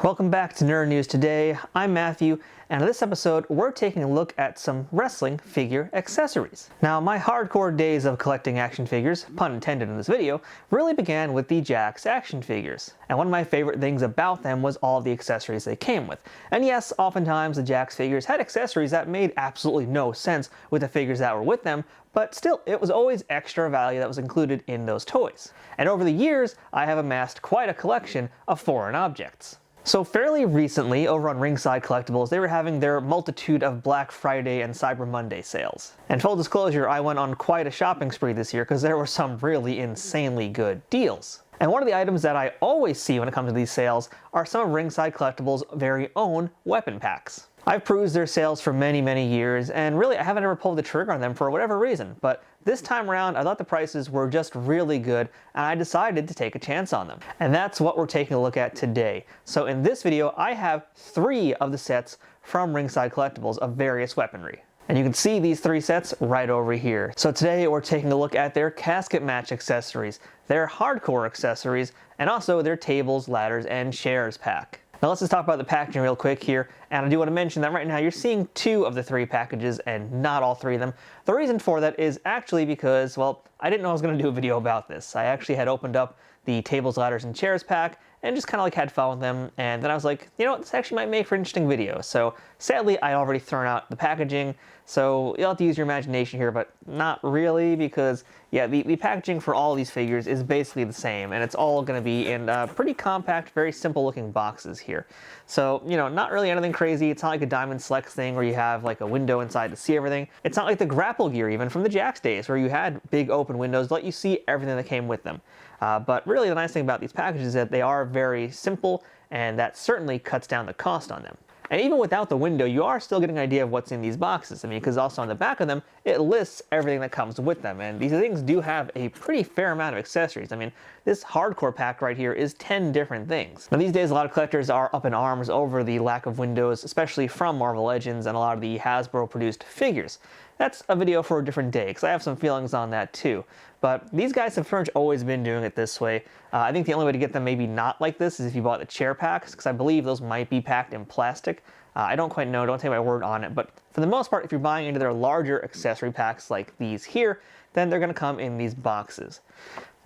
Welcome back to Nerd News Today. I'm Matthew, and in this episode, we're taking a look at some wrestling figure accessories. Now, my hardcore days of collecting action figures, pun intended in this video, really began with the Jakks action figures. And one of my favorite things about them was all the accessories they came with. And yes, oftentimes the Jakks figures had accessories that made absolutely no sense with the figures that were with them, but still, it was always extra value that was included in those toys. And over the years, I have amassed quite a collection of foreign objects. So fairly recently, over on Ringside Collectibles, they were having their multitude of Black Friday and Cyber Monday sales. And full disclosure, I went on quite a shopping spree this year because there were some really insanely good deals. And one of the items that I always see when it comes to these sales are some of Ringside Collectibles' very own weapon packs. I've perused their sales for many years, and really I haven't ever pulled the trigger on them for whatever reason, but this time around I thought the prices were just really good, and I decided to take a chance on them. And that's what we're taking a look at today. So in this video, I have 3 of the sets from Ringside Collectibles of various weaponry. And you can see these 3 sets right over here. So today we're taking a look at their casket match accessories, their hardcore accessories, and also their tables, ladders, and chairs pack. Now let's just talk about the packaging real quick here, and I do want to mention that right now you're seeing 2 of the 3 packages and not all 3 of them. The reason for that is actually because, well, I didn't know I was going to do a video about this. I actually had opened up the tables, ladders, and chairs pack and just kind of like had fun with them, and then I was like, you know what, this actually might make for an interesting video. So sadly, I already thrown out the packaging, so you'll have to use your imagination here, but not really, because yeah, the packaging for all these figures is basically the same, and it's all going to be in pretty compact, very simple looking boxes here. So, you know, not really anything crazy. It's not like a Diamond Select thing where you have like a window inside to see everything. It's not like the grapple gear even from the Jakks days where you had big open windows to let you see everything that came with them. But really the nice thing about these packages is that they are very simple, and that certainly cuts down the cost on them. And even without the window, you are still getting an idea of what's in these boxes. I mean, because also on the back of them, it lists everything that comes with them. And these things do have a pretty fair amount of accessories. I mean, this hardcore pack right here is 10 different things. Now these days, a lot of collectors are up in arms over the lack of windows, especially from Marvel Legends and a lot of the Hasbro produced figures. That's a video for a different day, because I have some feelings on that too. But these guys have pretty much always been doing it this way. I think the only way to get them maybe not like this is if you bought the chair packs, because I believe those might be packed in plastic. I don't quite know, don't take my word on it, but for the most part, if you're buying into their larger accessory packs like these here, then they're going to come in these boxes.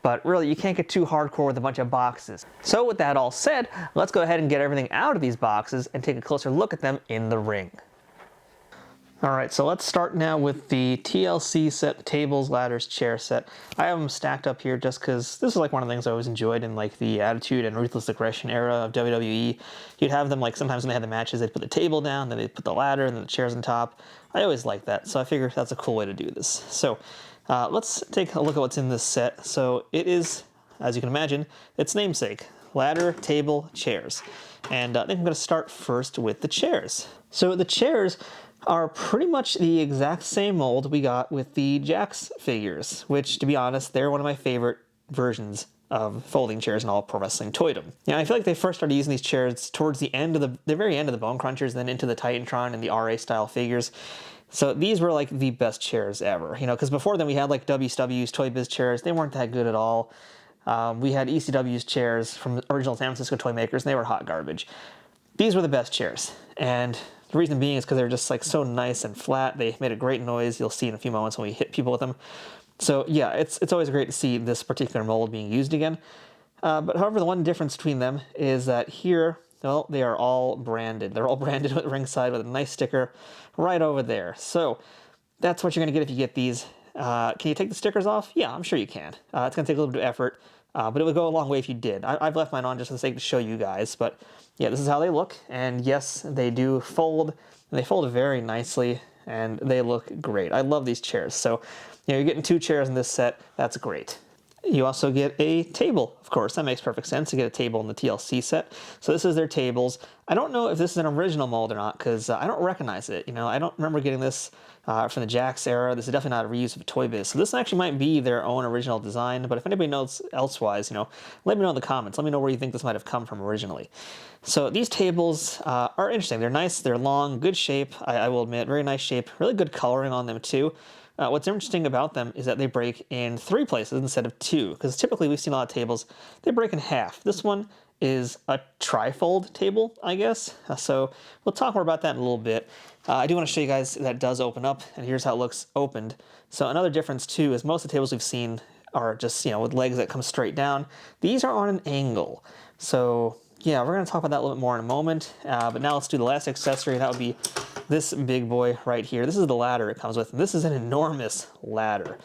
But really, you can't get too hardcore with a bunch of boxes. So with that all said, let's go ahead and get everything out of these boxes and take a closer look at them in the ring. Alright, so let's start now with the TLC set, the tables, ladders, chair set. I have them stacked up here just because this is like one of the things I always enjoyed in like the Attitude and Ruthless Aggression era of WWE. You'd have them like sometimes when they had the matches, they'd put the table down, then they'd put the ladder, and then the chairs on top. I always liked that, so I figured that's a cool way to do this. So let's take a look at what's in this set. So it is, as you can imagine, its namesake, ladder, table, chairs. And I think I'm going to start first with the chairs. So the chairs are pretty much the exact same mold we got with the Jakks figures, which, to be honest, they're one of my favorite versions of folding chairs in all pro wrestling toydom. Yeah, I feel like they first started using these chairs towards the end of the very end of the Bone Crunchers, then into the Titantron and the RA style figures. So these were like the best chairs ever, you know, because before then we had like WCW's Toy Biz chairs. They weren't that good at all. We had ECW's chairs from the original San Francisco toy makers, and they were hot garbage. These were the best chairs, and the reason being is because they're just like so nice and flat. They made a great noise. You'll see in a few moments when we hit people with them. So yeah, it's always great to see this particular mold being used again. But however, the one difference between them is that here, well, they are all branded. They're all branded with Ringside with a nice sticker right over there. So that's what you're going to get if you get these. Can you take the stickers off? Yeah, I'm sure you can. It's going to take a little bit of effort, but it would go a long way if you did. I've left mine on just for the sake to show you guys, but yeah, this is how they look, and yes, they do fold, and they fold very nicely, and they look great. I love these chairs, so you know, you're getting 2 chairs in this set, that's great. You also get a table, of course. That makes perfect sense to get a table in the TLC set. So this is their tables. I don't know if this is an original mold or not, because I don't recognize it. You know, I don't remember getting this from the Jakks era. This is definitely not a reuse of Toy Biz. So this actually might be their own original design, but if anybody knows elsewise, you know, let me know in the comments. Let me know where you think this might have come from originally. So these tables are interesting. They're nice, they're long, good shape, I will admit, very nice shape, really good coloring on them too. What's interesting about them is that they break in 3 places instead of 2, because typically we've seen a lot of tables, they break in half. This one is a trifold table, I guess. So we'll talk more about that in a little bit. I do want to show you guys that it does open up, and here's how it looks opened. So another difference too is most of the tables we've seen are just, with legs that come straight down. These are on an angle. So yeah, we're going to talk about that a little bit more in a moment. But now let's do the last accessory, and that would be this big boy right here. This is the ladder it comes with, and this is an enormous ladder.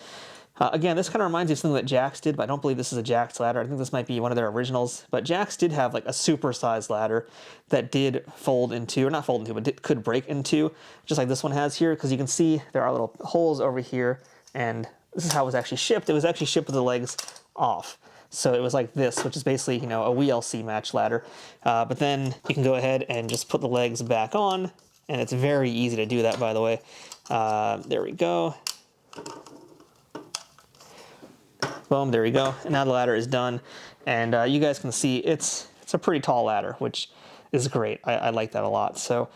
Again, this kind of reminds me of something that Jax did, but I don't believe this is a Jax ladder. I think this might be one of their originals. But Jax did have like a super-sized ladder that did fold into, or not fold into, but could break into, just like this one has here, because you can see there are little holes over here, and this is how it was actually shipped. It was actually shipped with the legs off. So it was like this, which is basically, a WLC match ladder. But then you can go ahead and just put the legs back on, and it's very easy to do that, by the way. There we go. Boom, there we go. And now the ladder is done. And you guys can see it's a pretty tall ladder, which is great. I like that a lot. So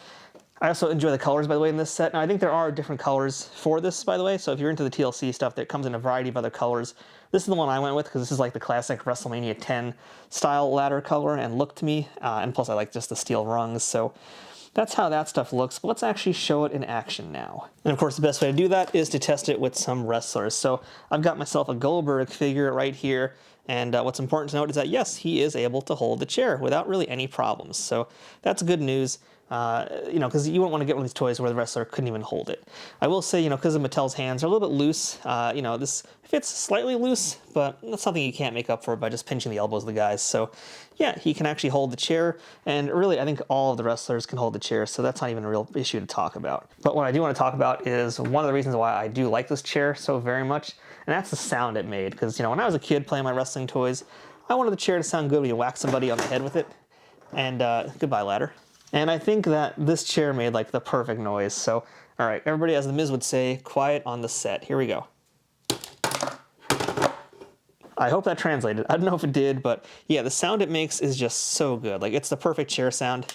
I also enjoy the colors, by the way, in this set. Now, I think there are different colors for this, by the way. So if you're into the TLC stuff, that comes in a variety of other colors. This is the one I went with because this is like the classic WrestleMania 10 style ladder color and look to me. And plus I like just the steel rungs. So that's how that stuff looks, but let's actually show it in action now. And of course, the best way to do that is to test it with some wrestlers. So I've got myself a Goldberg figure right here, and what's important to note is that, yes, he is able to hold the chair without really any problems. So that's good news, because you wouldn't want to get one of these toys where the wrestler couldn't even hold it. I will say, because of Mattel's hands are a little bit loose, this fits slightly loose, but that's something you can't make up for by just pinching the elbows of the guys. So yeah, he can actually hold the chair, and really I think all of the wrestlers can hold the chair, so that's not even a real issue to talk about. But what I do want to talk about is one of the reasons why I do like this chair so very much, and that's the sound it made. Because when I was a kid playing my wrestling toys, I wanted the chair to sound good when you whack somebody on the head with it. And goodbye, ladder. And I think that this chair made like the perfect noise. So, all right, everybody, as the Miz would say, quiet on the set. Here we go. I hope that translated. I don't know if it did, but yeah, the sound it makes is just so good. Like, it's the perfect chair sound.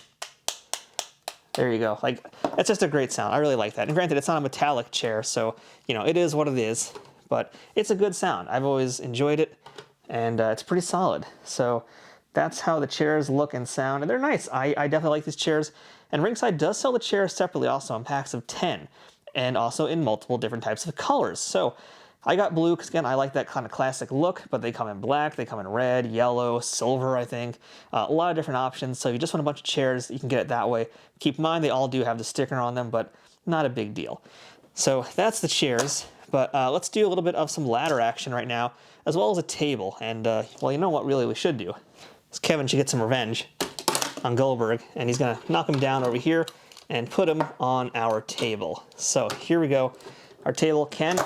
There you go. Like, it's just a great sound. I really like that. And granted, it's not a metallic chair, so, it is what it is. But it's a good sound. I've always enjoyed it, and it's pretty solid. So that's how the chairs look and sound, and they're nice. I definitely like these chairs. And Ringside does sell the chairs separately also in packs of 10, and also in multiple different types of colors. So I got blue because, again, I like that kind of classic look, but they come in black, they come in red, yellow, silver, I think. A lot of different options, so if you just want a bunch of chairs, you can get it that way. Keep in mind, they all do have the sticker on them, but not a big deal. So that's the chairs, but let's do a little bit of some ladder action right now, as well as a table. And, well, you know what really we should do? Is Kevin should get some revenge on Goldberg, and he's going to knock him down over here and put him on our table. So here we go. Our table can...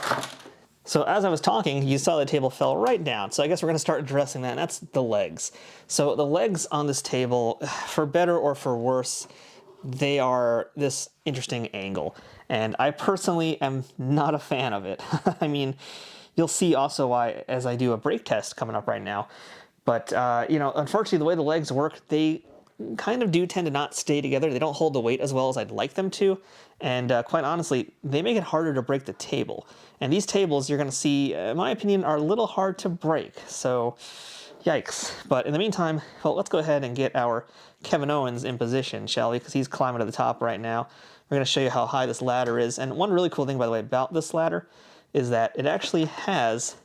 So as I was talking, you saw the table fell right down. So I guess we're going to start addressing that, and that's the legs. So the legs on this table, for better or for worse, they are this interesting angle. And I personally am not a fan of it. I mean, you'll see also why as I do a brake test coming up right now. But, unfortunately, the way the legs work, they kind of do tend to not stay together. They don't hold the weight as well as I'd like them to. And quite honestly, they make it harder to break the table. And these tables, you're going to see, in my opinion, are a little hard to break. So, yikes. But in the meantime, well, let's go ahead and get our Kevin Owens in position, shall we? Because he's climbing to the top right now. We're going to show you how high this ladder is. And one really cool thing, by the way, about this ladder is that it actually has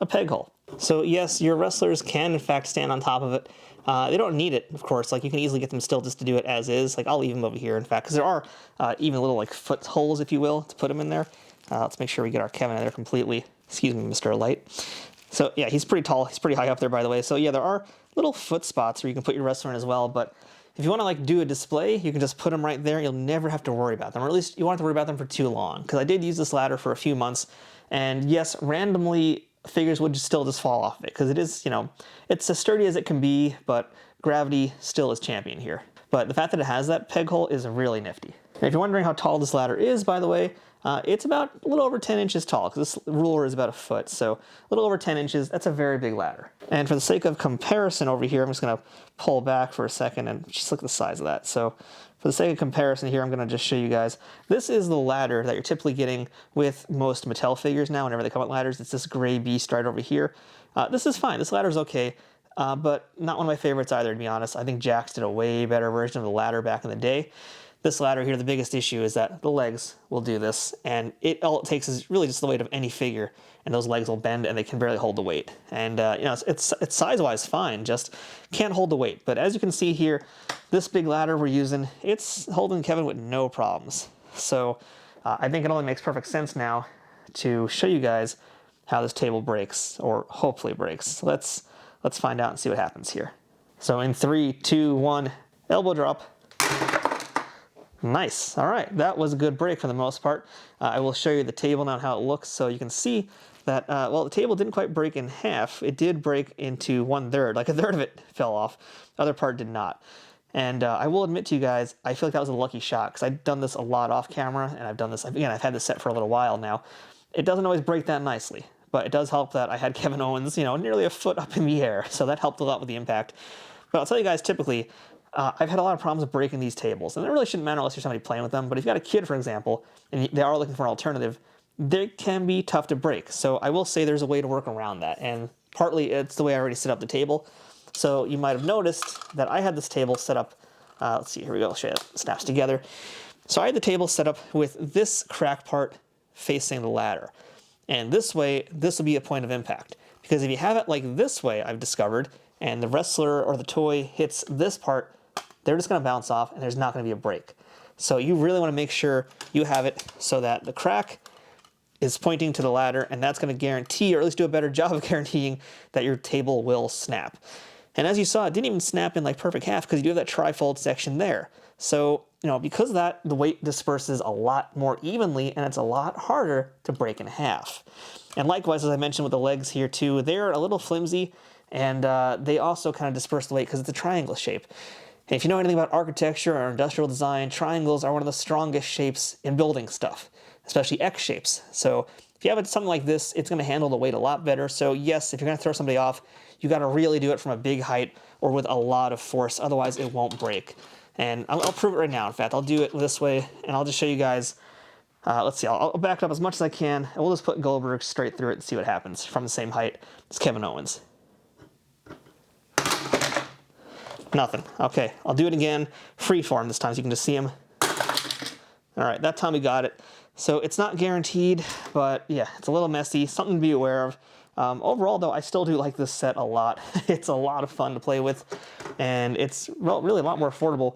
a peg hole. So yes, your wrestlers can in fact stand on top of it. They don't need it, of course. Like, you can easily get them still just to do it as is. Like, I'll leave them over here, in fact, because there are even little like foot holes, if you will, to put them in there. Let's make sure we get our Kevin in there completely. Excuse me, Mr. Light. So yeah, he's pretty tall. He's pretty high up there, by the way. So yeah, there are little foot spots where you can put your wrestler in as well. But if you want to like do a display, you can just put them right there. You'll never have to worry about them, or at least you won't have to worry about them for too long. Because I did use this ladder for a few months, and yes, randomly figures would still just fall off of it because it is, it's as sturdy as it can be, but gravity still is champion here. But the fact that it has that peg hole is really nifty. And if you're wondering how tall this ladder is, by the way, it's about a little over 10 inches tall, because this ruler is about a foot, so a little over 10 inches, that's a very big ladder. And for the sake of comparison over here, I'm just going to pull back for a second and just look at the size of that. So for the sake of comparison here, I'm going to just show you guys. This is the ladder that you're typically getting with most Mattel figures now whenever they come with ladders. It's this gray beast right over here. This is fine. This ladder is okay. but not one of my favorites either, to be honest. I think Jax did a way better version of the ladder back in the day. This ladder here, the biggest issue is that the legs will do this, and all it takes is really just the weight of any figure, and those legs will bend and they can barely hold the weight. And you know, it's size-wise fine, just can't hold the weight. But as you can see here, this big ladder we're using, it's holding Kevin with no problems. So I think it only makes perfect sense now to show you guys how this table breaks, or hopefully breaks. So let's find out and see what happens here. So in 3, 2, 1, elbow drop. Nice. All right, that was a good break for the most part. I will show you the table now and how it looks, so you can see that, well, the table didn't quite break in half. It did break into 1/3, like a third of it fell off. The other part did not. And I will admit to you guys, I feel like that was a lucky shot, because I've done this a lot off camera, and I've done this, again, I've had this set for a little while now. It doesn't always break that nicely, but it does help that I had Kevin Owens, you know, nearly a foot up in the air, so that helped a lot with the impact. But I'll tell you guys, typically, I've had a lot of problems with breaking these tables, and it really shouldn't matter unless you're somebody playing with them, but if you've got a kid, for example, and they are looking for an alternative, they can be tough to break. So I will say there's a way to work around that, and partly it's the way I already set up the table. So you might have noticed that I had this table set up, let's see, here we go, I'll show you, it snaps together. So I had the table set up with this crack part facing the ladder. And this way, this will be a point of impact. Because if you have it like this way, I've discovered, and the wrestler or the toy hits this part, they're just going to bounce off and there's not going to be a break. So you really want to make sure you have it so that the crack is pointing to the ladder, and that's going to guarantee, or at least do a better job of guaranteeing, that your table will snap. And as you saw, it didn't even snap in like perfect half because you do have that trifold section there. So, you know, because of that, the weight disperses a lot more evenly, and it's a lot harder to break in half. And likewise, as I mentioned with the legs here too, they're a little flimsy, and they also kind of disperse the weight because it's a triangle shape. And if you know anything about architecture or industrial design, triangles are one of the strongest shapes in building stuff, especially X shapes. So if you have something like this, it's going to handle the weight a lot better. So yes, if you're going to throw somebody off, you got to really do it from a big height or with a lot of force, otherwise it won't break. And I'll prove it right now. In fact, I'll do it this way, and I'll just show you guys. Let's see, I'll back it up as much as I can, and we'll just put Goldberg straight through it and see what happens from the same height as Kevin Owens. Nothing. Okay, I'll do it again. Freeform this time so you can just see him. All right, that time we got it. So it's not guaranteed, but yeah, it's a little messy, something to be aware of. Overall, though, I still do like this set a lot. It's a lot of fun to play with, and it's, well, really a lot more affordable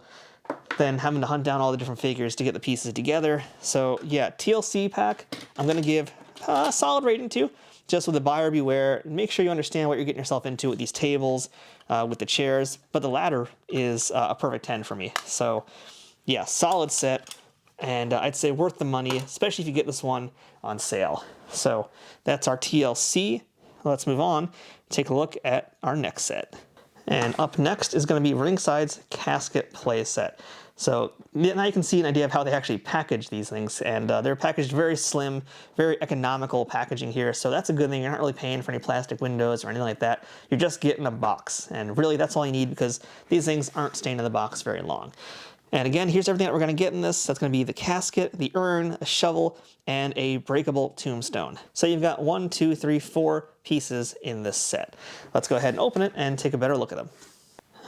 than having to hunt down all the different figures to get the pieces together. So yeah, TLC pack, I'm going to give a solid rating to, just with the buyer beware. Make sure you understand what you're getting yourself into with these tables, with the chairs, but the ladder is a perfect 10 for me. So yeah, solid set, and I'd say worth the money, especially if you get this one on sale. So that's our TLC. Let's move on, take a look at our next set. And up next is going to be Ringside's Casket playset. So now you can see an idea of how they actually package these things, and they're packaged very slim, very economical packaging here, so that's a good thing. You're not really paying for any plastic windows or anything like that. You're just getting a box, and really that's all you need because these things aren't staying in the box very long. And again, here's everything that we're going to get in this. That's going to be the casket, the urn, a shovel, and a breakable tombstone. So you've got 1, 2, 3, 4 pieces in this set. Let's go ahead and open it and take a better look at them.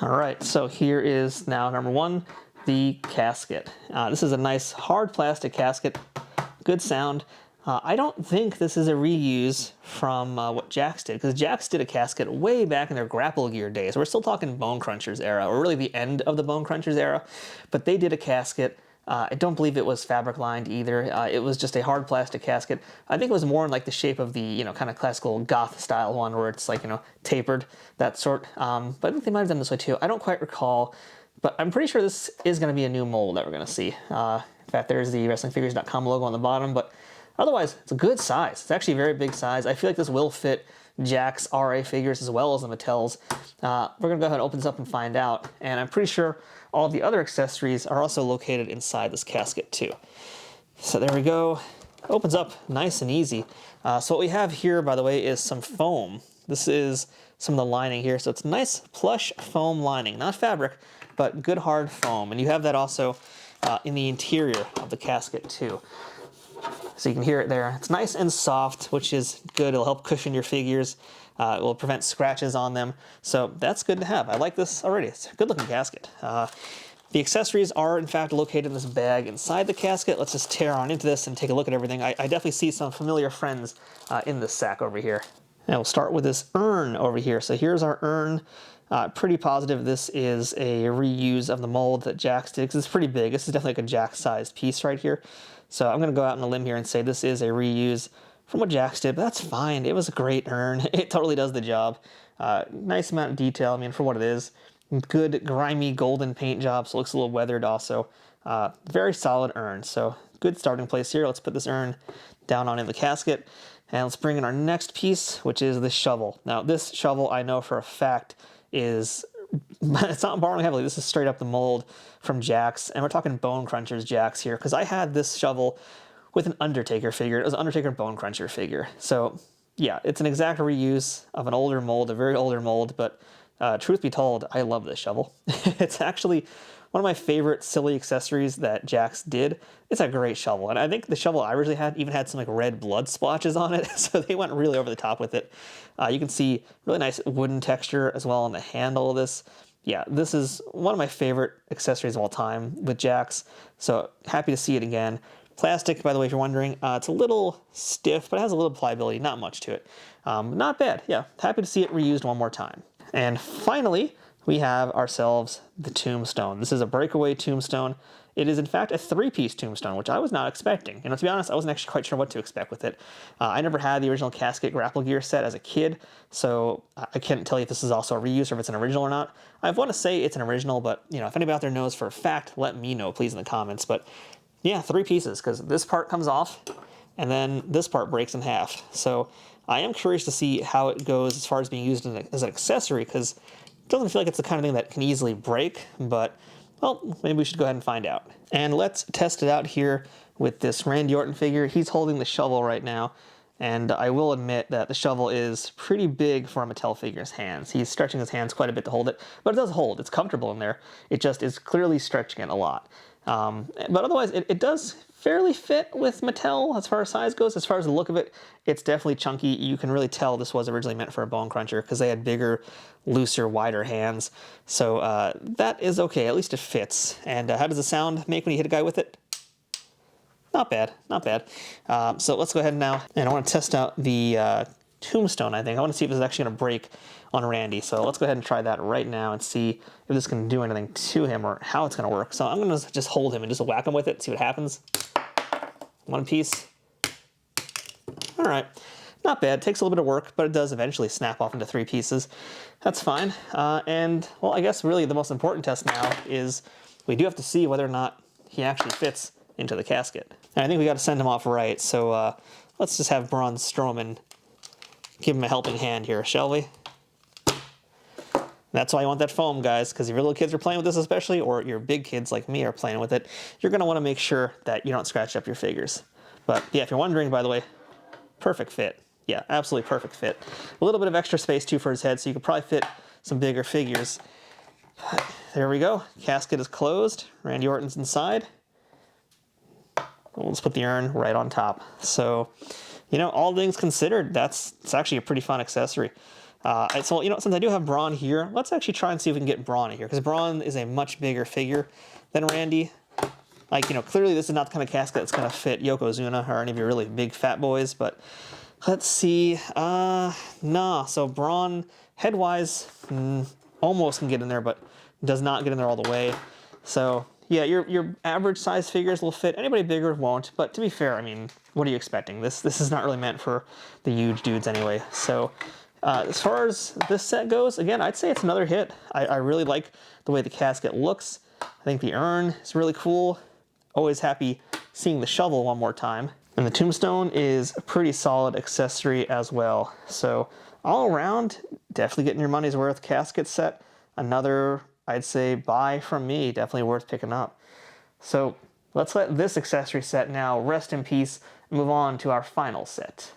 All right, so here is now number 1, the casket. This is a nice hard plastic casket, good sound. I don't think this is a reuse from what Jax did, because Jax did a casket way back in their Grapple Gear days. We're still talking Bone Crunchers era, or really the end of the Bone Crunchers era, but they did a casket. I don't believe it was fabric lined either. It was just a hard plastic casket. I think it was more in like the shape of the, you know, kind of classical goth style one where it's like, you know, tapered, that sort. But I think they might have done this way too. I don't quite recall, but I'm pretty sure this is going to be a new mold that we're going to see. In fact, there's the WrestlingFigures.com logo on the bottom, but otherwise, it's a good size. It's actually a very big size. I feel like this will fit Jax RA figures as well as the Mattels. We're going to go ahead and open this up and find out. And I'm pretty sure all the other accessories are also located inside this casket too. So there we go. Opens up nice and easy. So what we have here, by the way, is some foam. This is some of the lining here. So it's nice plush foam lining, not fabric, but good hard foam. And you have that also in the interior of the casket too. So you can hear it there. It's nice and soft, which is good. It'll help cushion your figures. It will prevent scratches on them. So that's good to have. I like this already. It's a good looking casket. The accessories are in fact located in this bag inside the casket. Let's just tear on into this and take a look at everything. I definitely see some familiar friends in this sack over here. And we'll start with this urn over here. So here's our urn. Pretty positive this is a reuse of the mold that Jax did, because it's pretty big. This is definitely like a Jax-sized piece right here. So I'm going to go out on a limb here and say this is a reuse from what Jax did, but that's fine. It was a great urn. It totally does the job. Nice amount of detail, I mean, for what it is. Good grimy golden paint job, so it looks a little weathered also. Very solid urn, so good starting place here. Let's put this urn down on in the casket, and let's bring in our next piece, which is the shovel. Now, this shovel I know for a fact is, it's not borrowing heavily, this is straight up the mold from Jax, and we're talking Bone Cruncher's Jax here, because I had this shovel with an Undertaker figure. It was an Undertaker Bone Cruncher figure. So yeah, it's an exact reuse of an older mold, a very older mold, but truth be told, I love this shovel. It's actually one of my favorite silly accessories that Jax did. It's a great shovel, and I think the shovel I originally had even had some like red blood splotches on it, so they went really over the top with it. You can see really nice wooden texture as well on the handle of this. Yeah, this is one of my favorite accessories of all time with Jax, so happy to see it again. Plastic, by the way, if you're wondering, it's a little stiff, but it has a little pliability, not much to it. Not bad, yeah, happy to see it reused one more time. And finally, we have ourselves the tombstone. This is a breakaway tombstone. It is in fact a 3-piece tombstone, which I was not expecting. You know, to be honest, I wasn't actually quite sure what to expect with it. I never had the original Casket grapple gear set as a kid, so I can't tell you if this is also a reuse or if it's an original or not. I want to say it's an original, but you know, if anybody out there knows for a fact, let me know, please, in the comments. But yeah, 3 pieces, because this part comes off, and then this part breaks in half. So I am curious to see how it goes as far as being used as an accessory, because it doesn't feel like it's the kind of thing that can easily break, but, well, maybe we should go ahead and find out. And let's test it out here with this Randy Orton figure. He's holding the shovel right now, and I will admit that the shovel is pretty big for a Mattel figure's hands. He's stretching his hands quite a bit to hold it, but it does hold. It's comfortable in there. It just is clearly stretching it a lot. But otherwise, it does fairly fit with Mattel as far as size goes. As far as the look of it, it's definitely chunky. You can really tell this was originally meant for a Bone Cruncher because they had bigger, looser, wider hands. So that is okay. At least it fits. And how does the sound make when you hit a guy with it? Not bad, not bad. So let's go ahead now, and I want to test out the tombstone, I think. I want to see if this is actually going to break on Randy. So let's go ahead and try that right now and see if this can do anything to him or how it's going to work. So I'm going to just hold him and just whack him with it, see what happens. 1 piece. All right. Not bad. Takes a little bit of work, but it does eventually snap off into 3 pieces. That's fine. And, well, I guess really the most important test now is we do have to see whether or not he actually fits into the casket. And I think we got to send him off right. So let's just have Braun Strowman give him a helping hand here, shall we? That's why you want that foam, guys, because if your little kids are playing with this especially, or your big kids like me are playing with it, you're going to want to make sure that you don't scratch up your figures. But yeah, if you're wondering, by the way, perfect fit. Yeah, absolutely perfect fit. A little bit of extra space, too, for his head, so you could probably fit some bigger figures. But there we go. Casket is closed. Randy Orton's inside. We'll just put the urn right on top. So, you know, all things considered, it's actually a pretty fun accessory. So, you know, since I do have Braun here, let's actually try and see if we can get Braun in here, because Braun is a much bigger figure than Randy. Like, you know, clearly this is not the kind of casket that's going to fit Yokozuna or any of your really big fat boys, but let's see. Nah, so Braun, head-wise, almost can get in there, but does not get in there all the way. So, yeah, your average size figures will fit. Anybody bigger won't, but to be fair, I mean, what are you expecting? This is not really meant for the huge dudes anyway, so... as far as this set goes, again, I'd say it's another hit. I really like the way the casket looks. I think the urn is really cool. Always happy seeing the shovel one more time. And the tombstone is a pretty solid accessory as well. So all around, definitely getting your money's worth casket set. Another, I'd say, buy from me. Definitely worth picking up. So let's let this accessory set now rest in peace and move on to our final set.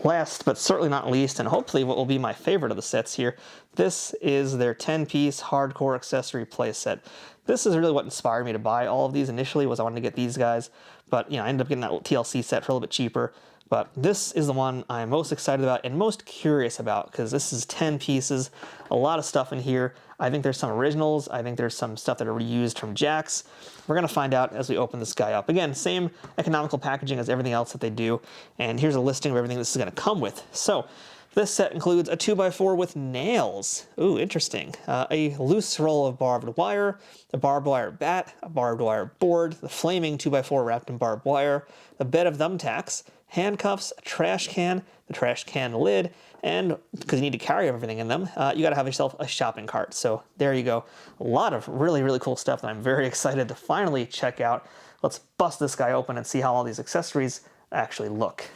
Last but certainly not least, and hopefully what will be my favorite of the sets here, this is their 10-piece hardcore accessory playset. This is really what inspired me to buy all of these initially, was I wanted to get these guys, but I ended up getting that TLC set for a little bit cheaper. But this is the one I'm most excited about and most curious about, because this is 10 pieces, a lot of stuff in here. I think there's some originals. I think there's some stuff that are reused from Jakks. We're going to find out as we open this guy up. Again, same economical packaging as everything else that they do. And here's a listing of everything this is going to come with. So this set includes a 2x4 with nails. Ooh, interesting. A loose roll of barbed wire, a barbed wire bat, a barbed wire board, the flaming 2x4 wrapped in barbed wire, a bed of thumbtacks, handcuffs, a trash can, the trash can lid, and because you need to carry everything in them, you got to have yourself a shopping cart. So there you go. A lot of really, really cool stuff that I'm very excited to finally check out. Let's bust this guy open and see how all these accessories actually look.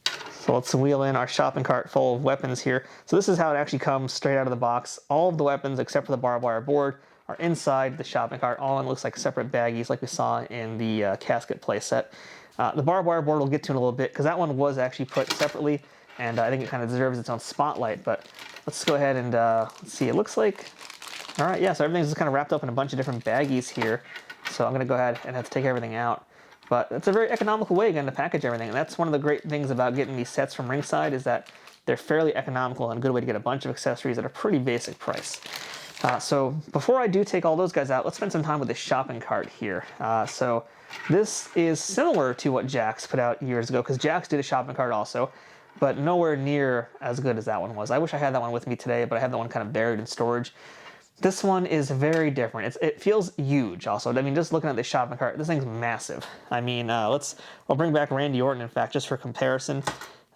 So let's wheel in our shopping cart full of weapons here. So this is how it actually comes straight out of the box. All of the weapons except for the barbed wire board are inside the shopping cart. All in looks like separate baggies like we saw in the Casket playset. The barbed wire board we'll get to in a little bit, because that one was actually put separately, and I think it kind of deserves its own spotlight. But let's go ahead and let's see. It looks like, all right, yeah, so everything's just kind of wrapped up in a bunch of different baggies here. So I'm going to go ahead and have to take everything out. But it's a very economical way, again, to package everything. And that's one of the great things about getting these sets from Ringside, is that they're fairly economical and a good way to get a bunch of accessories at a pretty basic price. So before I do take all those guys out, let's spend some time with this shopping cart here. So this is similar to what Jakks put out years ago, because Jakks did a shopping cart also, but nowhere near as good as that one was. I wish I had that one with me today, but I have that one kind of buried in storage. This one is very different. It feels huge also. I mean, just looking at the shopping cart, this thing's massive. I mean, I'll bring back Randy Orton, in fact, just for comparison.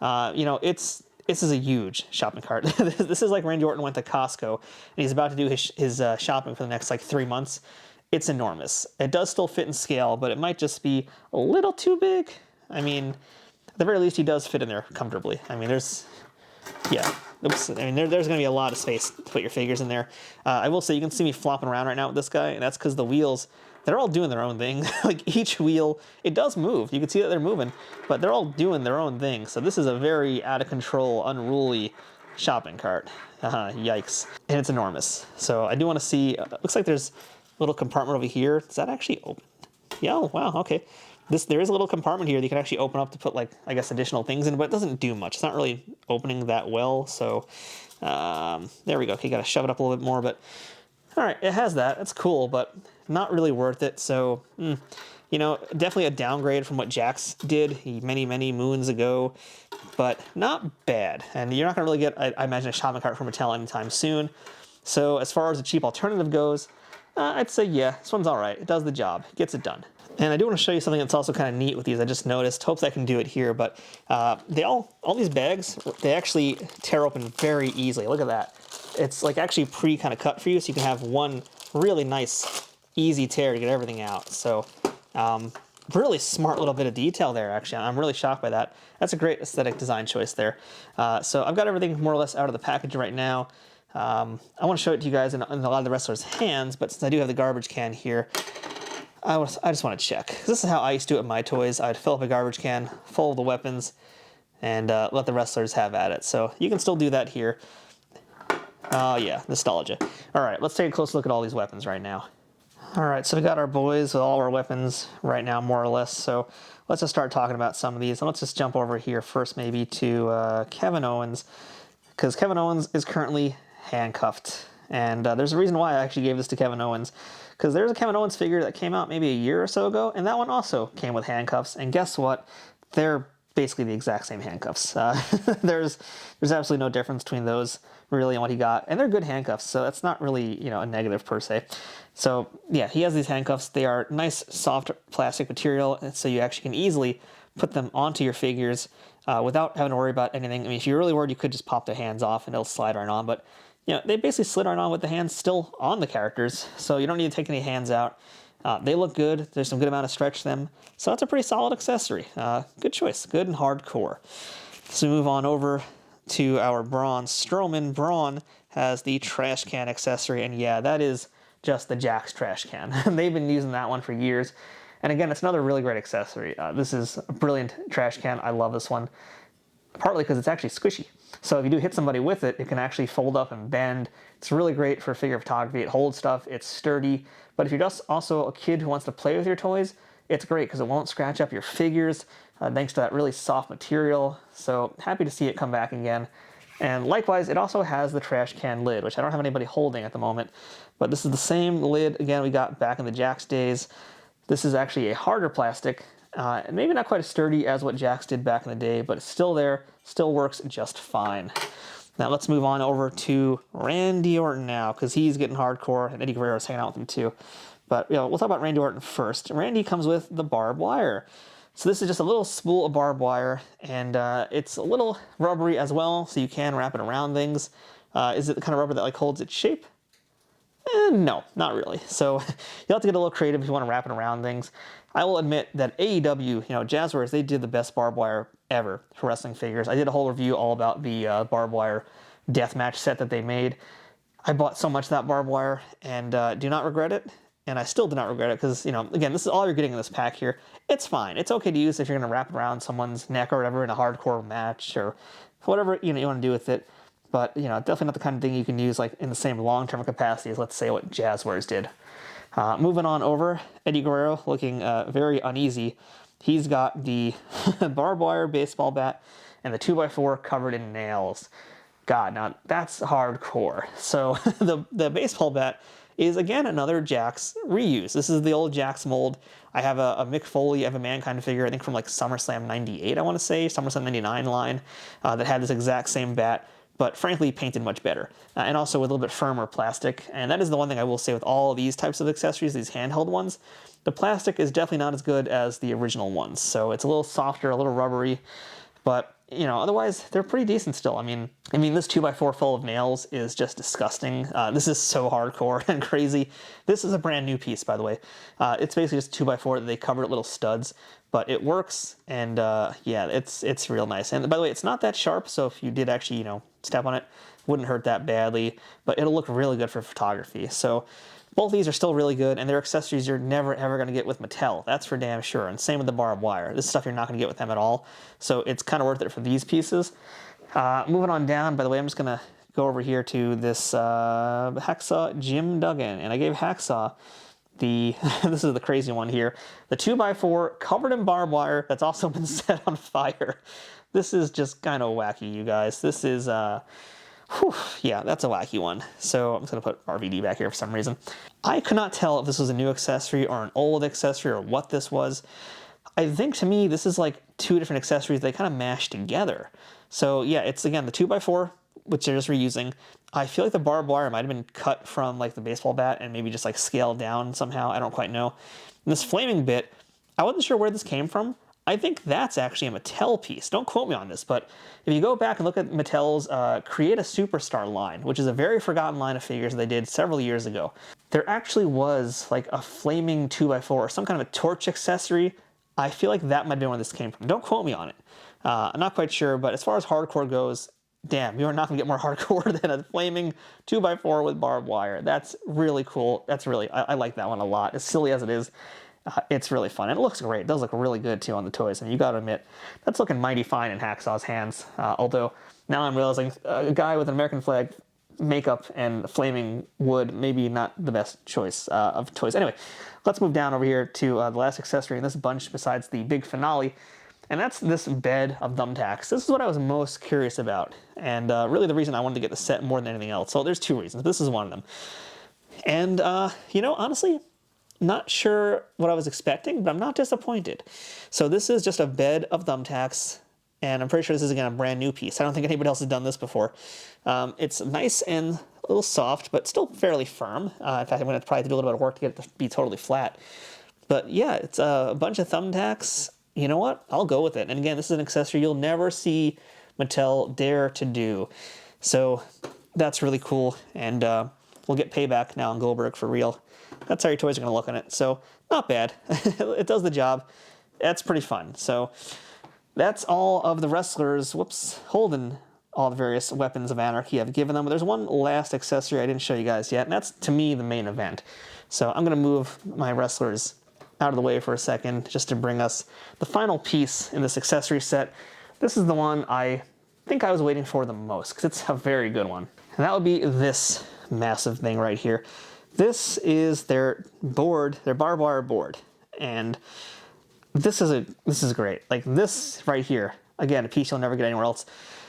This is a huge shopping cart. This is like Randy Orton went to Costco and he's about to do his shopping for the next like 3 months. It's enormous. It does still fit in scale, but it might just be a little too big. I mean, at the very least, he does fit in there comfortably. I mean, there's going to be a lot of space to put your figures in there. I will say, you can see me flopping around right now with this guy, and that's because the wheels, they're all doing their own thing. Like each wheel, it does move. You can see that they're moving, but they're all doing their own thing. So this is a very out of control, unruly shopping cart. Yikes. And it's enormous. So I do want to see, looks like there's a little compartment over here. Is that actually open? Yeah, oh, wow, okay. There is a little compartment here that you can actually open up to put, like, I guess, additional things in, but it doesn't do much. It's not really opening that well, so there we go. Okay, you gotta shove it up a little bit more, but all right, it has that. It's cool, but not really worth it. So, definitely a downgrade from what Jakks did many, many moons ago, but not bad. And you're not gonna really get, I imagine, a shopping cart from Mattel anytime soon. So as far as a cheap alternative goes, I'd say, yeah, this one's all right. It does the job. It gets it done. And I do want to show you something that's also kind of neat with these. I just noticed. Hopes I can do it here, but all these bags, they actually tear open very easily. Look at that. It's like actually kind of cut for you, so you can have one really nice, easy tear to get everything out. So really smart little bit of detail there, actually. I'm really shocked by that. That's a great aesthetic design choice there. So I've got everything more or less out of the package right now. I want to show it to you guys in a lot of the wrestlers' hands, but since I do have the garbage can here, I just want to check. This is how I used to do it with my toys. I'd fill up a garbage can full of the weapons and let the wrestlers have at it. So you can still do that here. Oh yeah, nostalgia. All right, let's take a close look at all these weapons right now. All right, so we got our boys with all our weapons right now, more or less. So let's just start talking about some of these. And let's just jump over here first maybe to Kevin Owens, because Kevin Owens is currently handcuffed. And there's a reason why I actually gave this to Kevin Owens, because there's a Kevin Owens figure that came out maybe a year or so ago, and that one also came with handcuffs. And guess what? They're basically the exact same handcuffs. There's absolutely no difference between those really and what he got, and they're good handcuffs, so that's not really a negative per se. So yeah, he has these handcuffs. They are nice soft plastic material, and so you actually can easily put them onto your figures without having to worry about anything. I mean, if you're really worried, you could just pop the hands off and it'll slide right on, but they basically slid right on with the hands still on the characters, so you don't need to take any hands out. They look good. There's some good amount of stretch to them, so that's a pretty solid accessory. Good choice, good and hardcore. So we move on over to our Braun Strowman. Braun has the trash can accessory, and yeah, that is just the Jakks trash can. They've been using that one for years, and again, it's another really great accessory. This is a brilliant trash can. I love this one. partly because it's actually squishy. So if you do hit somebody with it, it can actually fold up and bend. It's really great for figure photography. It holds stuff, it's sturdy. But if you're just also a kid who wants to play with your toys, it's great because it won't scratch up your figures thanks to that really soft material. So happy to see it come back again. And likewise, it also has the trash can lid, which I don't have anybody holding at the moment. But this is the same lid, again, we got back in the Jax days. This is actually a harder plastic. Maybe not quite as sturdy as what Jax did back in the day, but it's still there, still works just fine. Now let's move on over to Randy Orton now, because he's getting hardcore, and Eddie Guerrero's hanging out with him too. But we'll talk about Randy Orton first. Randy comes with the barbed wire. So this is just a little spool of barbed wire, and it's a little rubbery as well, so you can wrap it around things. Is it the kind of rubber that like holds its shape? No, not really. So you'll have to get a little creative if you want to wrap it around things. I will admit that AEW, Jazzwares, they did the best barbed wire ever for wrestling figures. I did a whole review all about the barbed wire deathmatch set that they made. I bought so much of that barbed wire and do not regret it. And I still do not regret it because, again, this is all you're getting in this pack here. It's fine. It's okay to use if you're going to wrap it around someone's neck or whatever in a hardcore match or whatever you want to do with it. But, definitely not the kind of thing you can use like in the same long-term capacity as, let's say, what Jazzwares did. Moving on over, Eddie Guerrero looking very uneasy. He's got the barbed wire baseball bat and the 2x4 covered in nails. God, now that's hardcore. So the baseball bat is, again, another Jax reuse. This is the old Jax mold. I have a Mick Foley, I have a Mankind figure, I think from like SummerSlam 98, I want to say, SummerSlam 99 line, that had this exact same bat, but frankly painted much better, and also with a little bit firmer plastic. And that is the one thing I will say with all of these types of accessories, these handheld ones, the plastic is definitely not as good as the original ones. So it's a little softer, a little rubbery, but otherwise they're pretty decent still. I mean, this 2x4 full of nails is just disgusting. This is so hardcore and crazy. This is a brand new piece, by the way. It's basically just 2x4 that they covered little studs, but it works, and yeah, it's real nice. And by the way, it's not that sharp, so if you did actually, step on it, wouldn't hurt that badly, but it'll look really good for photography. So both these are still really good, and they're accessories you're never ever going to get with Mattel. That's for damn sure. And same with the barbed wire. This stuff you're not going to get with them at all. So it's kind of worth it for these pieces. Moving on down, by the way, I'm just going to go over here to this Hacksaw Jim Duggan. And I gave Hacksaw this is the crazy one here, the 2x4 covered in barbed wire that's also been set on fire. This is just kind of wacky, you guys. This is, yeah, that's a wacky one. So I'm just going to put RVD back here for some reason. I could not tell if this was a new accessory or an old accessory or what this was. I think to me, this is like two different accessories they kind of mashed together. So yeah, it's again the 2x4, which they're just reusing. I feel like the barbed wire might have been cut from like the baseball bat and maybe just like scaled down somehow. I don't quite know. And this flaming bit, I wasn't sure where this came from. I think that's actually a Mattel piece. Don't quote me on this, but if you go back and look at Mattel's Create a Superstar line, which is a very forgotten line of figures they did several years ago, there actually was like a flaming 2x4 or some kind of a torch accessory. I feel like that might have been where this came from. Don't quote me on it. I'm not quite sure, but as far as hardcore goes, damn, you're not going to get more hardcore than a flaming 2x4 with barbed wire. That's really cool. That's really, I like that one a lot. As silly as it is, it's really fun. And it looks great. It does look really good, too, on the toys. And you got to admit, that's looking mighty fine in Hacksaw's hands. Although, now I'm realizing a guy with an American flag makeup and flaming wood, maybe not the best choice of toys. Anyway, let's move down over here to the last accessory in this bunch besides the big finale. And that's this bed of thumbtacks. This is what I was most curious about. And really the reason I wanted to get the set more than anything else. So there's two reasons. This is one of them. And, honestly, not sure what I was expecting, but I'm not disappointed. So this is just a bed of thumbtacks. And I'm pretty sure this is, again, a brand new piece. I don't think anybody else has done this before. It's nice and a little soft, but still fairly firm. In fact, I'm going to probably have to do a little bit of work to get it to be totally flat. But yeah, it's a bunch of thumbtacks. You know what? I'll go with it. And again, this is an accessory you'll never see Mattel dare to do. So that's really cool. And we'll get payback now on Goldberg for real. That's how your toys are going to look on it. So not bad. It does the job. That's pretty fun. So that's all of the wrestlers, holding all the various weapons of anarchy I've given them. But there's one last accessory I didn't show you guys yet, and that's, to me, the main event. So I'm going to move my wrestlers out of the way for a second just to bring us the final piece in this accessory set. this is the one I think I was waiting for the most because it's a very good one. And that would be this massive thing right here. This is their board, their barbed wire board. And this is great. Like this right here, again, a piece you'll never get anywhere else.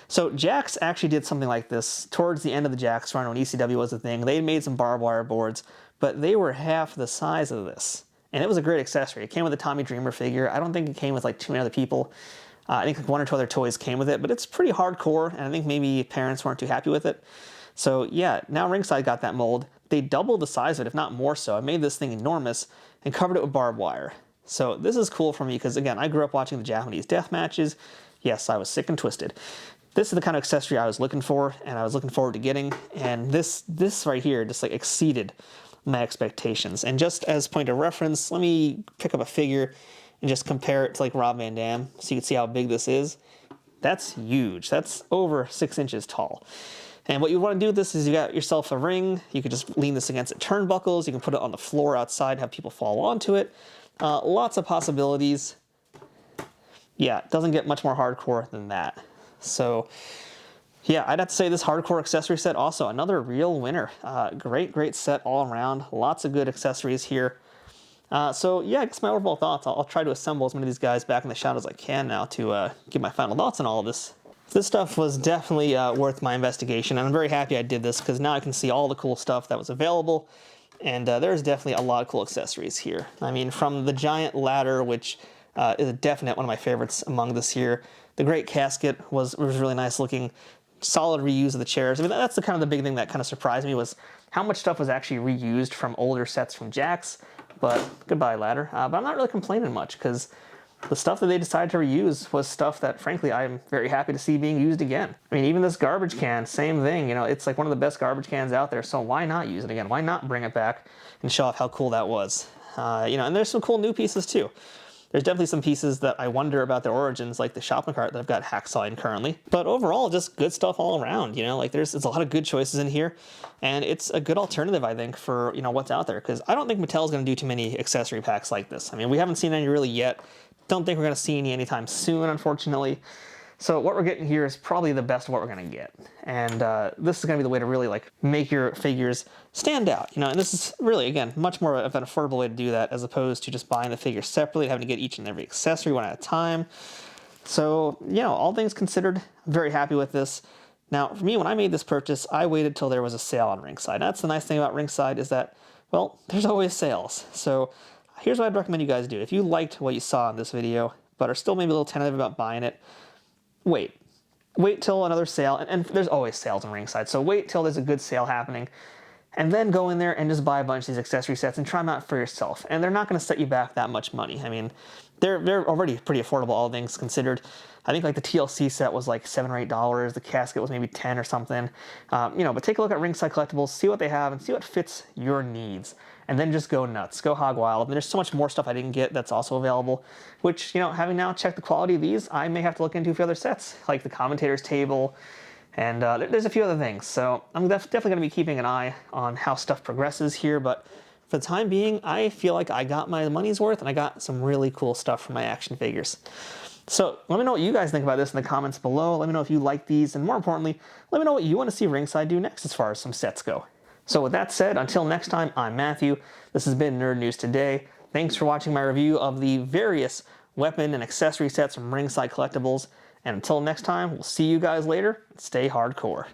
So Jakks actually did something like this towards the end of the Jakks run when ECW was a thing. They made some barbed wire boards, but they were half the size of this. And it was a great accessory. It came with a Tommy Dreamer figure. I don't think it came with like too many other people. I think like 1 or 2 other toys came with it, but it's pretty hardcore, and I think maybe parents weren't too happy with it. So yeah, now Ringside got that mold. They doubled the size of it, if not more so. I made this thing enormous and covered it with barbed wire. So this is cool for me because, again, I grew up watching the Japanese death matches. Yes, I was sick and twisted. This is the kind of accessory I was looking for, and I was looking forward to getting. And this right here just like exceeded my expectations. And just as point of reference, let me pick up a figure and just compare it to like Rob Van Dam so you can see how big this is. That's huge. That's over 6 inches tall. And what you want to do with this is you got yourself a ring. You could just lean this against the turnbuckles. You can put it on the floor outside, have people fall onto it. Lots of possibilities. Yeah, it doesn't get much more hardcore than that. So yeah, I'd have to say this hardcore accessory set also another real winner. Great set all around. Lots of good accessories here. So yeah, I guess my overall thoughts. I'll try to assemble as many of these guys back in the shot as I can now to give my final thoughts on all of this. This stuff was definitely worth my investigation, and I'm very happy I did this because now I can see all the cool stuff that was available, and there's definitely a lot of cool accessories here. I mean, from the giant ladder, which is a definite one of my favorites among this here. The great casket was really nice looking. Solid reuse of the chairs. I mean, that's the kind of the big thing that kind of surprised me was how much stuff was actually reused from older sets from Jakks. But goodbye ladder. But I'm not really complaining much because the stuff that they decided to reuse was stuff that, frankly, I'm very happy to see being used again. I mean, even this garbage can, same thing. You know, it's like one of the best garbage cans out there, so why not use it again? Why not bring it back and show off how cool that was? You know, and there's some cool new pieces too. There's definitely some pieces that I wonder about their origins, like the shopping cart that I've got hacksaw in currently. But overall, just good stuff all around, you know? Like, there's a lot of good choices in here, and it's a good alternative, I think, for, you know, what's out there, because I don't think Mattel's going to do too many accessory packs like this. I mean, we haven't seen any really yet. Don't think we're going to see any anytime soon, unfortunately. So what we're getting here is probably the best of what we're going to get. And this is going to be the way to really, like, make your figures stand out, you know? And this is really, again, much more of an affordable way to do that as opposed to just buying the figures separately and having to get each and every accessory one at a time. So, you know, all things considered, I'm very happy with this. Now, for me, when I made this purchase, I waited till there was a sale on Ringside. That's the nice thing about Ringside is that, well, there's always sales. So here's what I'd recommend you guys do. If you liked what you saw in this video, but are still maybe a little tentative about buying it, wait till another sale, and there's always sales on Ringside, so wait till there's a good sale happening, and then go in there and just buy a bunch of these accessory sets and try them out for yourself. And they're not going to set you back that much money. I mean, they're already pretty affordable, all things considered. I think like the TLC set was like $7 or $8. The casket was maybe 10 or something. You know, but take a look at Ringside Collectibles, see what they have, and see what fits your needs. And then just go nuts, go hog wild. And there's so much more stuff I didn't get that's also available, which, you know, having now checked the quality of these, I may have to look into a few other sets, like the commentator's table, and there's a few other things. So I'm definitely going to be keeping an eye on how stuff progresses here, but for the time being, I feel like I got my money's worth, and I got some really cool stuff from my action figures. So let me know what you guys think about this in the comments below. Let me know if you like these, and more importantly, let me know what you want to see Ringside do next as far as some sets go. So with that said, until next time, I'm Matthew. This has been Nerd News Today. Thanks for watching my review of the various weapon and accessory sets from Ringside Collectibles. And until next time, we'll see you guys later. Stay hardcore.